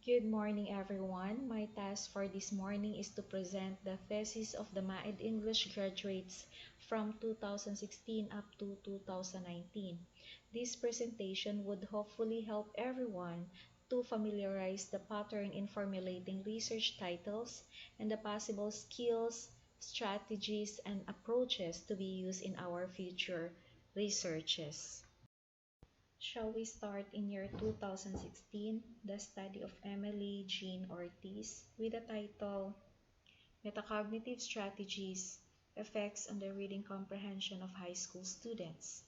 Good morning, everyone. My task for this morning is to present the thesis of the MAED English graduates from 2016 up to 2019. This presentation would hopefully help everyone to familiarize the pattern in formulating research titles and the possible skills, strategies, and approaches to be used in our future researches. Shall we start in year 2016, the study of Emily Jean Ortiz with the title Metacognitive Strategies, Effects on the Reading Comprehension of High School Students.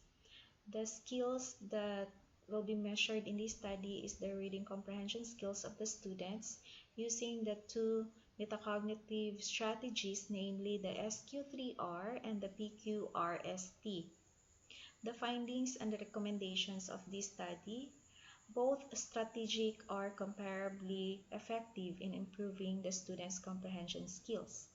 The skills that will be measured in this study is the reading comprehension skills of the students using the two metacognitive strategies, namely the SQ3R and the PQRST. The findings and the recommendations of this study, both strategic are comparably effective in improving the students' comprehension skills.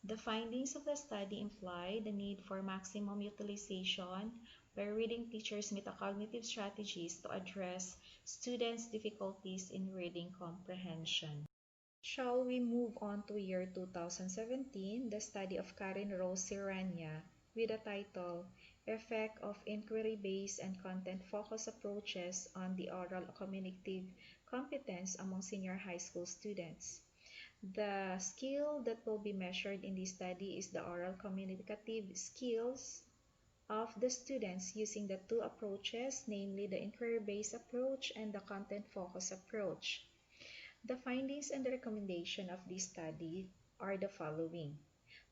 The findings of the study imply the need for maximum utilization by reading teachers' metacognitive strategies to address students' difficulties in reading comprehension. Shall we move on to year 2017, the study of Karen Rose Sirania with the title Effect of Inquiry-Based and Content-Focused Approaches on the Oral Communicative Competence among Senior High School Students. The skill that will be measured in this study is the oral communicative skills of the students using the two approaches, namely the inquiry-based approach and the content-focused approach. The findings and the recommendation of this study are the following.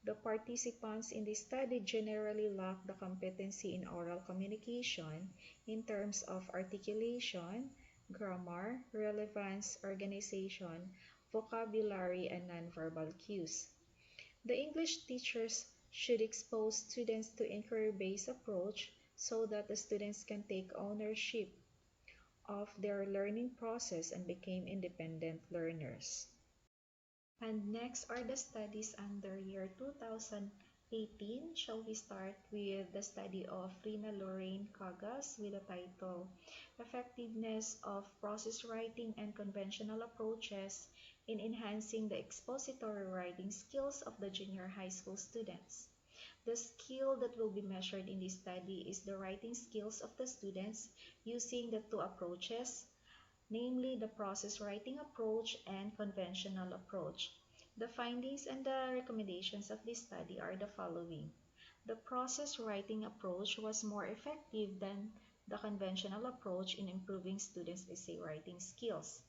The participants in this study generally lack the competency in oral communication in terms of articulation, grammar, relevance, organization, vocabulary, and nonverbal cues. The English teachers should expose students to inquiry-based approach so that the students can take ownership of their learning process and became independent learners. And next are the studies under year 2018. Shall we start with the study of Rina Lorraine Cagas with the title Effectiveness of Process Writing and Conventional Approaches in Enhancing the Expository Writing Skills of the Junior High School Students. The skill that will be measured in this study is the writing skills of the students using the two approaches, namely the process writing approach and conventional approach. The findings and the recommendations of this study are the following. The process writing approach was more effective than the conventional approach in improving students' essay writing skills.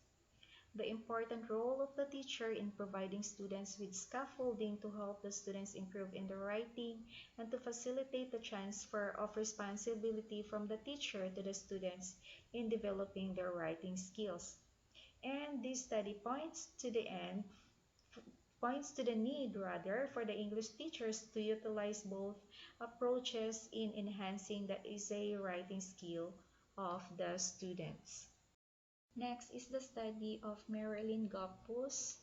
The important role of the teacher in providing students with scaffolding to help the students improve in their writing and to facilitate the transfer of responsibility from the teacher to the students in developing their writing skills. And this study points to the need for the English teachers to utilize both approaches in enhancing the essay writing skill of the students. Next is the study of Marilyn Goppus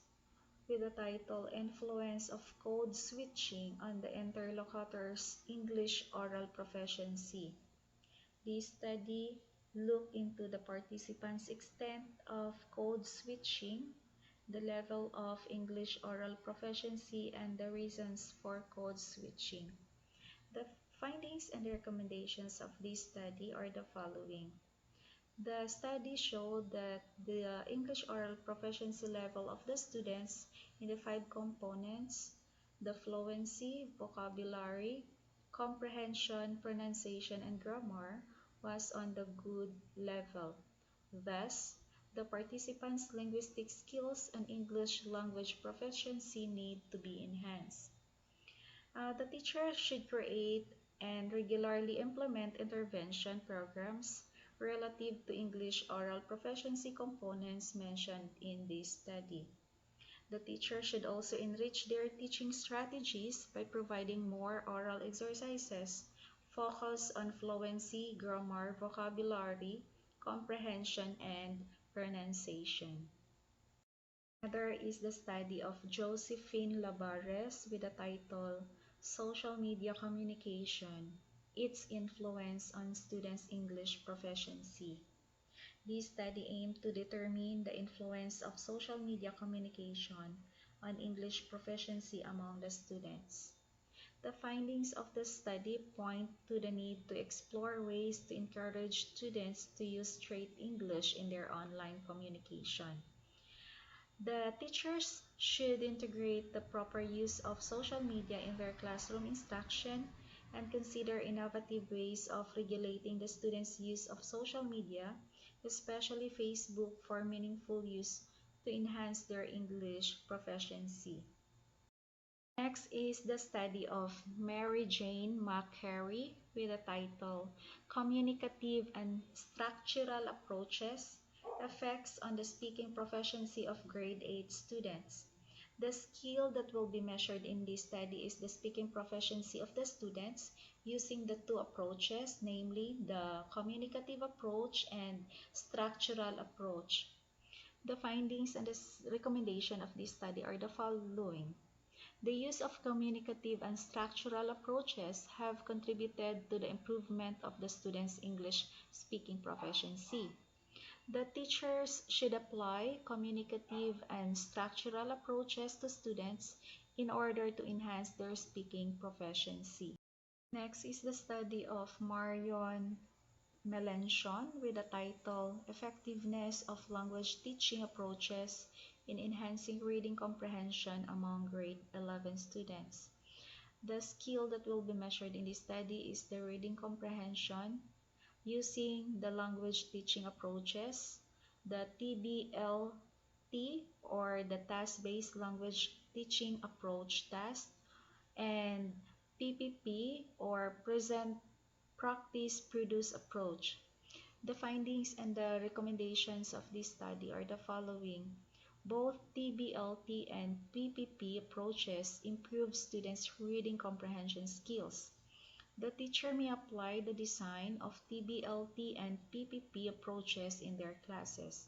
with the title Influence of Code Switching on the Interlocutor's English Oral Proficiency. This study looked into the participants' extent of code switching, the level of English oral proficiency, and the reasons for code switching. The findings and recommendations of this study are the following. The study showed that the English oral proficiency level of the students in the 5 components, the fluency, vocabulary, comprehension, pronunciation, and grammar, was on the good level. Thus, the participants' linguistic skills and English language proficiency need to be enhanced. The teacher should create and regularly implement intervention programs relative to English oral proficiency components mentioned in this study. The teacher should also enrich their teaching strategies by providing more oral exercises focused on fluency, grammar, vocabulary, comprehension, and pronunciation. Another is the study of Josephine Labares with the title Social Media Communication, Its Influence on Students' English Proficiency. This study aimed to determine the influence of social media communication on English proficiency among the students. The findings of the study point to the need to explore ways to encourage students to use straight English in their online communication. The teachers should integrate the proper use of social media in their classroom instruction and consider innovative ways of regulating the students' use of social media, especially Facebook, for meaningful use to enhance their English proficiency. Next is the study of Mary Jane McCary with the title Communicative and Structural Approaches, Effects on the Speaking Proficiency of Grade 8 Students. The skill that will be measured in this study is the speaking proficiency of the students using the two approaches, namely the communicative approach and structural approach. The findings and the recommendation of this study are the following. The use of communicative and structural approaches have contributed to the improvement of the students' English speaking proficiency. The teachers should apply communicative and structural approaches to students in order to enhance their speaking proficiency. Next is the study of Marion Melanchon with the title Effectiveness of Language Teaching Approaches in Enhancing Reading Comprehension Among Grade 11 Students. The skill that will be measured in this study is the reading comprehension using the language teaching approaches, the TBLT or the task-based language teaching approach task, and PPP or present practice produce approach. The findings and the recommendations of this study are the following. Both TBLT and PPP approaches improve students' reading comprehension skills. The teacher may apply the design of TBLT and PPP approaches in their classes.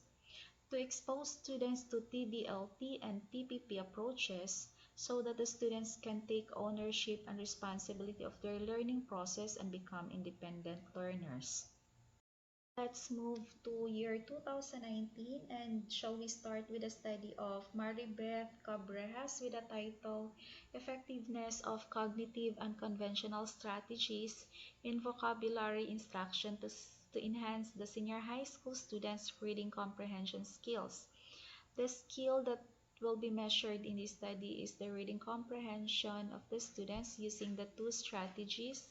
To expose students to TBLT and PPP approaches so that the students can take ownership and responsibility of their learning process and become independent learners. Let's move to year 2019 and shall we start with a study of Maribeth Cabrejas with the title Effectiveness of Cognitive and Conventional Strategies in Vocabulary Instruction to Enhance the Senior High School Students' Reading Comprehension Skills. The skill that will be measured in this study is the reading comprehension of the students using the two strategies,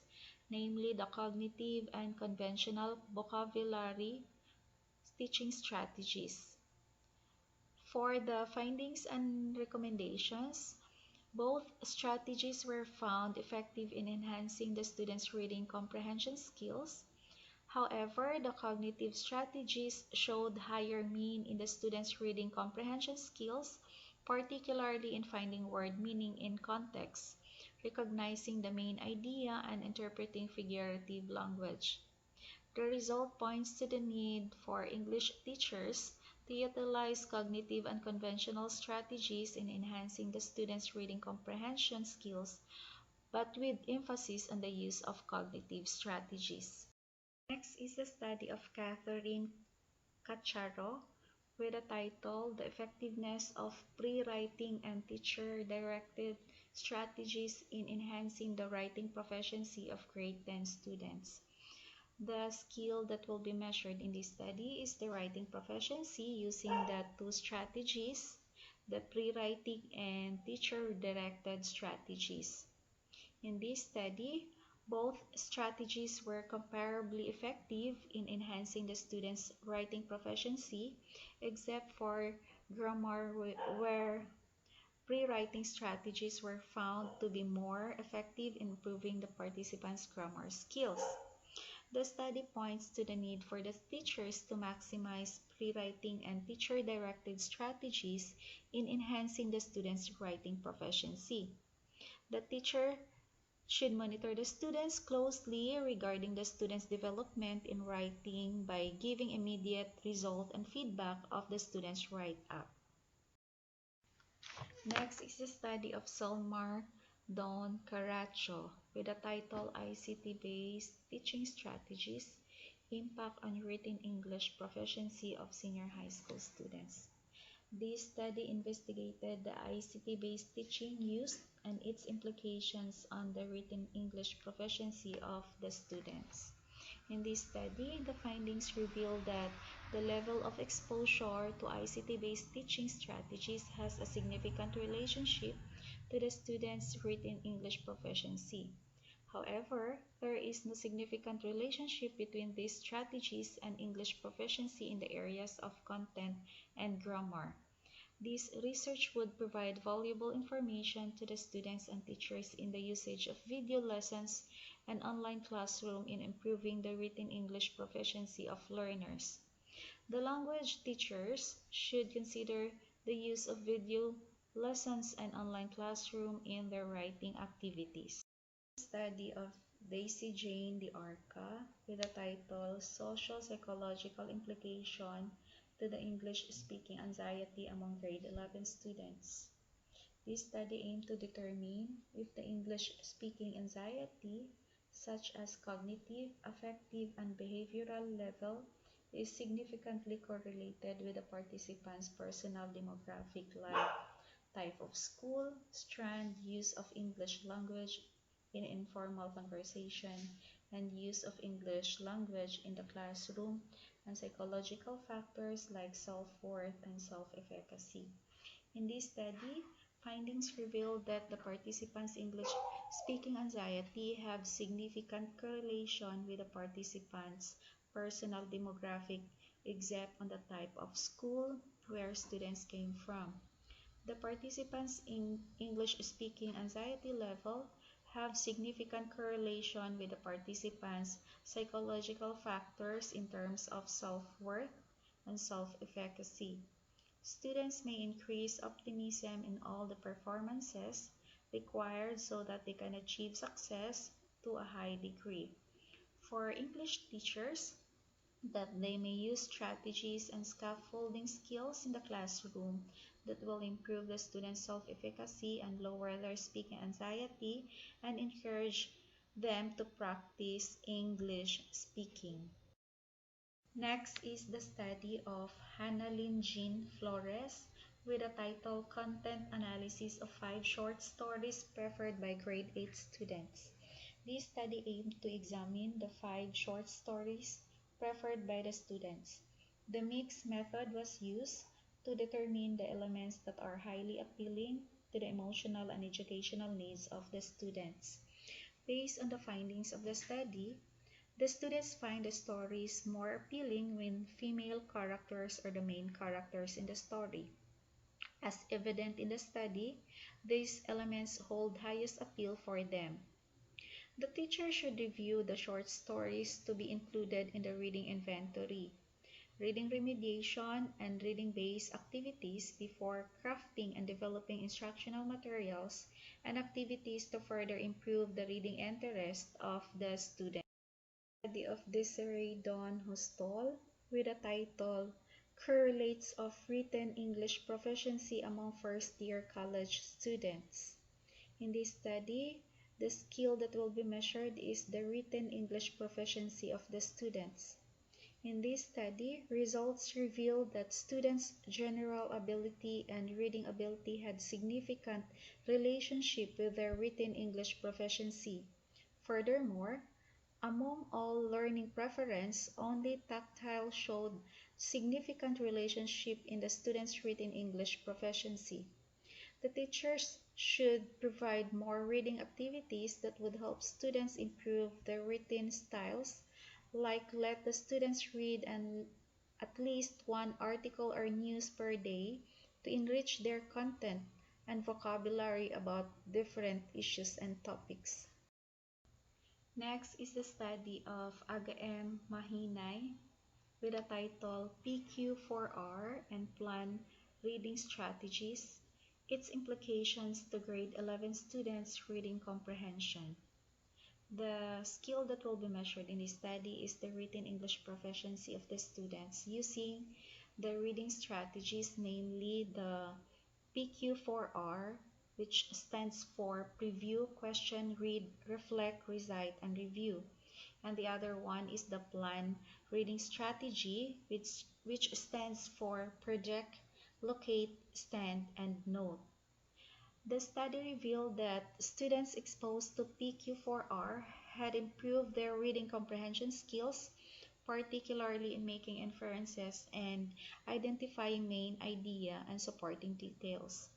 namely the cognitive and conventional vocabulary teaching strategies. For the findings and recommendations, both strategies were found effective in enhancing the students' reading comprehension skills. However, the cognitive strategies showed higher mean in the students' reading comprehension skills, particularly in finding word meaning in context, recognizing the main idea, and interpreting figurative language. The result points to the need for English teachers to utilize cognitive and conventional strategies in enhancing the students' reading comprehension skills, but with emphasis on the use of cognitive strategies. Next is the study of Catherine Cacharo with the title The Effectiveness of Pre-Writing and Teacher-Directed Strategies in Enhancing the Writing Proficiency of Grade 10 Students. The skill that will be measured in this study is the writing proficiency using the two strategies, the pre-writing and teacher-directed strategies. In this study, both strategies were comparably effective in enhancing the students' writing proficiency, except for grammar where pre-writing strategies were found to be more effective in improving the participants' grammar skills. The study points to the need for the teachers to maximize pre-writing and teacher-directed strategies in enhancing the students' writing proficiency. The teacher should monitor the students closely regarding the students' development in writing by giving immediate result and feedback of the students' write-up. Next is the study of Selmar Don Caracho with the title ICT-Based Teaching Strategies Impact on written English proficiency of senior high school students. This study investigated the ICT-based teaching used and its implications on the written English proficiency of the students. In this study, the findings revealed that the level of exposure to ICT-based teaching strategies has a significant relationship to the students' written English proficiency. However, there is no significant relationship between these strategies and English proficiency in the areas of content and grammar. This research would provide valuable information to the students and teachers in the usage of video lessons and online classroom in improving the written English proficiency of learners. The language teachers should consider the use of video lessons and online classroom in their writing activities. Study of Daisy Jane D'Arca with the title Social Psychological Implication to the English Speaking Anxiety among grade 11 students. This study aimed to determine if the English speaking anxiety, such as cognitive, affective, and behavioral level, is significantly correlated with the participants' personal demographic like type of school, strand, use of English language in informal conversation, and use of English language in the classroom, and psychological factors like self-worth and self-efficacy. In this study, findings revealed that the participants' English speaking anxiety have significant correlation with the participants' personal demographic except on the type of school where students came from. The participants' in English speaking anxiety level have significant correlation with the participants' psychological factors in terms of self-worth and self-efficacy. Students may increase optimism in all the performances required so that they can achieve success to a high degree. For English teachers, that they may use strategies and scaffolding skills in the classroom that will improve the students' self-efficacy and lower their speaking anxiety and encourage them to practice English speaking. Next is the study of Hannah-Lynn Jean Flores with the title Content Analysis of 5 Short Stories Preferred by Grade 8 Students. This study aimed to examine the 5 short stories preferred by the students. The mix method was used to determine the elements that are highly appealing to the emotional and educational needs of the students. Based on the findings of the study, the students find the stories more appealing when female characters are the main characters in the story. As evident in the study, these elements hold highest appeal for them. The teacher should review the short stories to be included in the reading inventory, reading remediation, and reading-based activities before crafting and developing instructional materials and activities to further improve the reading interest of the student. Study of Desiree Dawn Hostol with the title Correlates of Written English Proficiency Among First-Year College Students. In this study, the skill that will be measured is the written English proficiency of the students. In this study, results revealed that students' general ability and reading ability had significant relationship with their written English proficiency. Furthermore, among all learning preference, only tactile showed significant relationship in the students' written English proficiency. The teachers should provide more reading activities that would help students improve their written styles, like let the students read at least one article or news per day to enrich their content and vocabulary about different issues and topics. Next is the study of Aga-M Mahinay with the title PQ4R and Plan Reading Strategies, its implications to grade 11 students' reading comprehension. The skill that will be measured in this study is the written English proficiency of the students using the reading strategies, namely the PQ4R, which stands for Preview, Question, Read, Reflect, Recite, and Review. And the other one is the Plan reading strategy, which stands for predict, locate, stand, and note. The study revealed that students exposed to PQ4R had improved their reading comprehension skills, particularly in making inferences and identifying main idea and supporting details.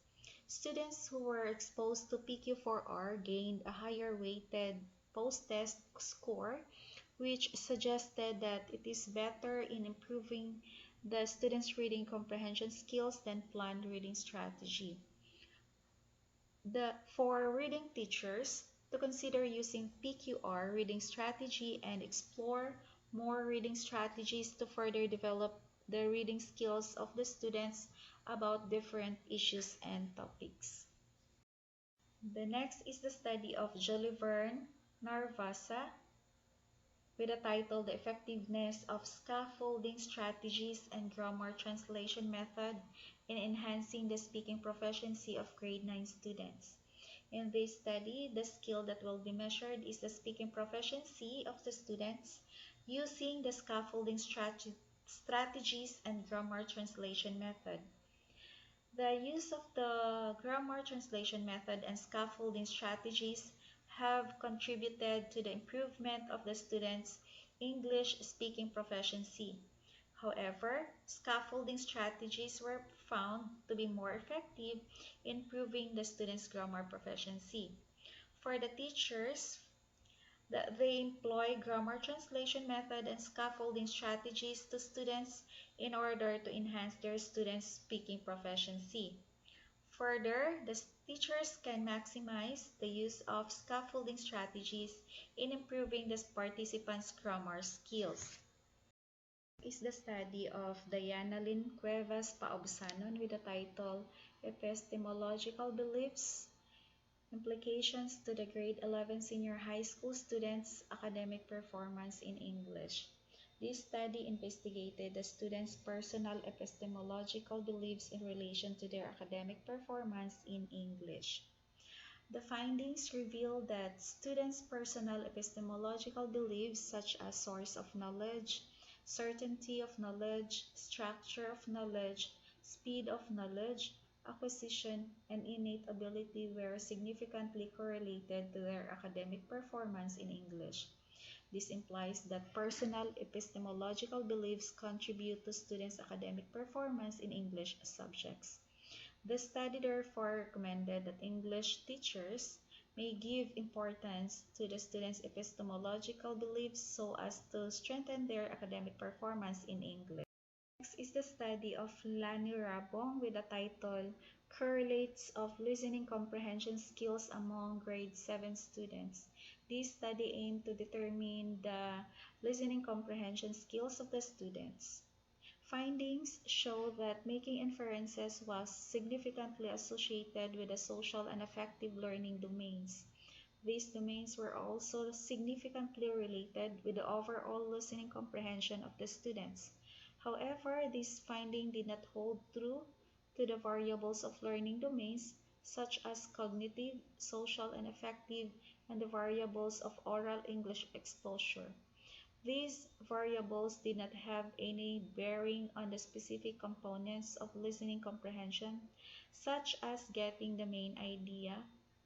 Students who were exposed to PQ4R gained a higher weighted post-test score, which suggested that it is better in improving the students' reading comprehension skills than planned reading strategy. For reading teachers to consider using PQR reading strategy and explore more reading strategies to further develop the reading skills of the students about different issues and topics. The next is the study of Joliverne Narvasa with the title The Effectiveness of Scaffolding Strategies and Grammar Translation Method in Enhancing the Speaking Proficiency of Grade 9 Students. In this study, the skill that will be measured is the speaking proficiency of the students using the scaffolding strategies and grammar translation method. The use of the grammar translation method and scaffolding strategies have contributed to the improvement of the students' English speaking proficiency. However, scaffolding strategies were found to be more effective in improving the students' grammar proficiency. For the teachers, they employ grammar translation method and scaffolding strategies to students in order to enhance their students' speaking proficiency. Further, the teachers can maximize the use of scaffolding strategies in improving the participants' grammar skills. Is the study of Diana Lynn Cuevas Paobsanon with the title Epistemological Beliefs, Implications to the Grade 11 Senior High School Students' Academic Performance in English. This study investigated the students' personal epistemological beliefs in relation to their academic performance in English. The findings reveal that students' personal epistemological beliefs such as source of knowledge, certainty of knowledge, structure of knowledge, speed of knowledge, acquisition, and innate ability were significantly correlated to their academic performance in English. This implies that personal epistemological beliefs contribute to students' academic performance in English subjects. The study therefore recommended that English teachers may give importance to the students' epistemological beliefs so as to strengthen their academic performance in English. Next is the study of Lani Rabong with the title Correlates of Listening Comprehension Skills Among Grade 7 Students. This study aimed to determine the listening comprehension skills of the students. Findings show that making inferences was significantly associated with the social and affective learning domains. These domains were also significantly related with the overall listening comprehension of the students. However, this finding did not hold true to the variables of learning domains such as cognitive, social, and affective, and the variables of oral English exposure. These variables did not have any bearing on the specific components of listening comprehension, such as getting the main idea,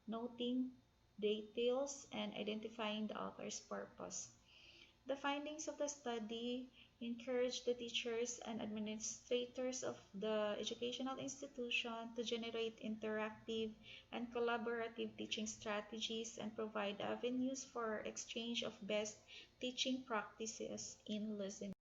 noting details, and identifying the author's purpose. The findings of the study encouraged the teachers and administrators of the educational institution to generate interactive and collaborative teaching strategies and provide avenues for exchange of best teaching practices in listening.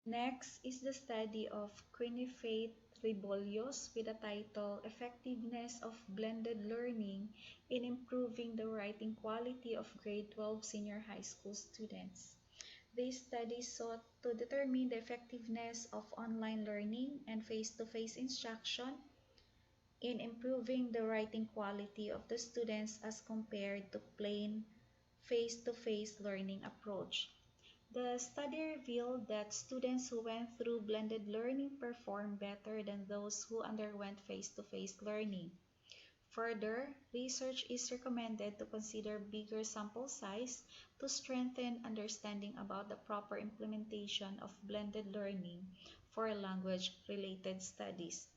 Next is the study of Quinifate Ribollos with the title Effectiveness of Blended Learning in Improving the Writing Quality of Grade 12 Senior High School Students. This study sought to determine the effectiveness of online learning and face-to-face instruction in improving the writing quality of the students as compared to plain face-to-face learning approach. The study revealed that students who went through blended learning performed better than those who underwent face-to-face learning. Further, research is recommended to consider bigger sample size to strengthen understanding about the proper implementation of blended learning for language-related studies.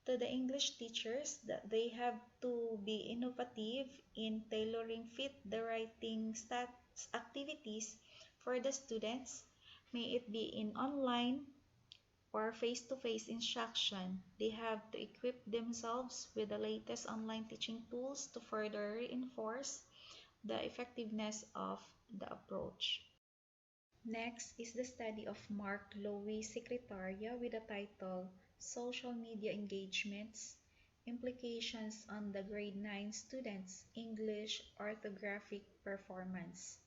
To the English teachers, that they have to be innovative in tailoring fit the writing stats activities for the students, may it be in online or face-to-face instruction. They have to equip themselves with the latest online teaching tools to further reinforce the effectiveness of the approach. Next is the study of Mark Lowy Secretaria with the title Social Media Engagements, Implications on the Grade 9 Students' English Orthographic Performance.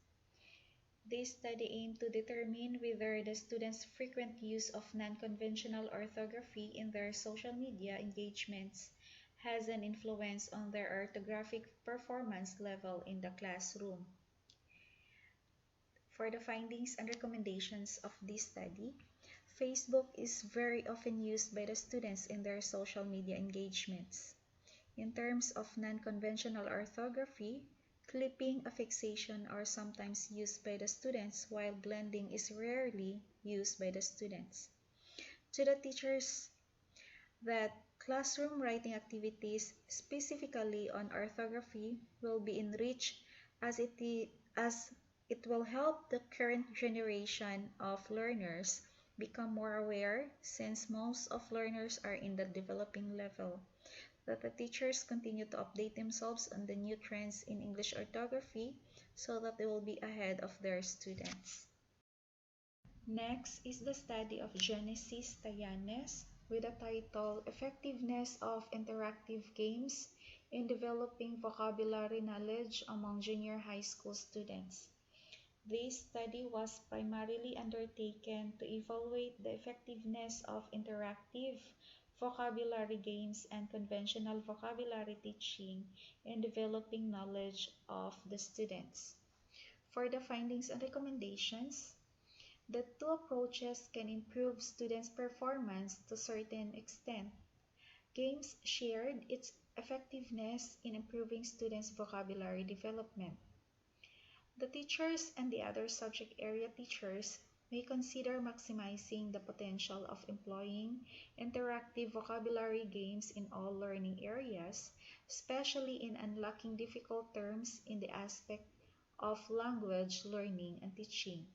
This study aimed to determine whether the students' frequent use of non-conventional orthography in their social media engagements has an influence on their orthographic performance level in the classroom. For the findings and recommendations of this study, Facebook is very often used by the students in their social media engagements. In terms of non-conventional orthography, clipping, affixation are sometimes used by the students while blending is rarely used by the students. To the teachers, that classroom writing activities specifically on orthography will be enriched as it will help the current generation of learners become more aware since most of learners are in the developing level, that the teachers continue to update themselves on the new trends in English orthography so that they will be ahead of their students. Next is the study of Genesis Tayanes with the title Effectiveness of Interactive Games in Developing Vocabulary Knowledge Among Junior High School Students. This study was primarily undertaken to evaluate the effectiveness of interactive vocabulary games and conventional vocabulary teaching in developing knowledge of the students. For the findings and recommendations, the two approaches can improve students' performance to a certain extent. Games shared its effectiveness in improving students' vocabulary development. The teachers and the other subject area teachers may consider maximizing the potential of employing interactive vocabulary games in all learning areas, especially in unlocking difficult terms in the aspect of language learning and teaching,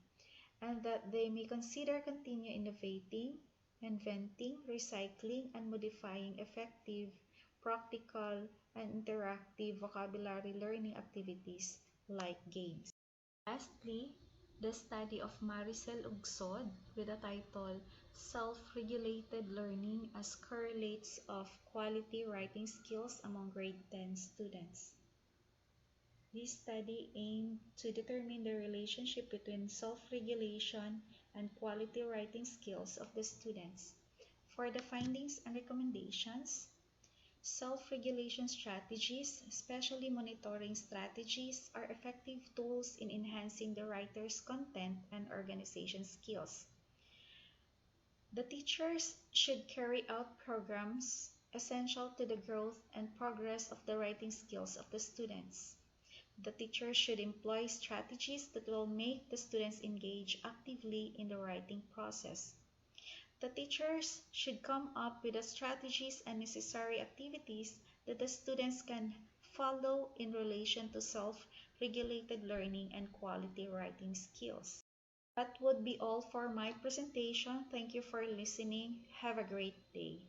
and that they may consider continue innovating, inventing, recycling, and modifying effective, practical, and interactive vocabulary learning activities like games. Lastly, the study of Maricel Ugsod with the title Self-Regulated Learning as Correlates of Quality Writing Skills Among Grade 10 Students. This study aimed to determine the relationship between self-regulation and quality writing skills of the students. For the findings and recommendations, self-regulation strategies, especially monitoring strategies, are effective tools in enhancing the writer's content and organization skills. The teachers should carry out programs essential to the growth and progress of the writing skills of the students. The teacher should employ strategies that will make the students engage actively in the writing process. The teachers should come up with the strategies and necessary activities that the students can follow in relation to self-regulated learning and quality writing skills. That would be all for my presentation. Thank you for listening. Have a great day.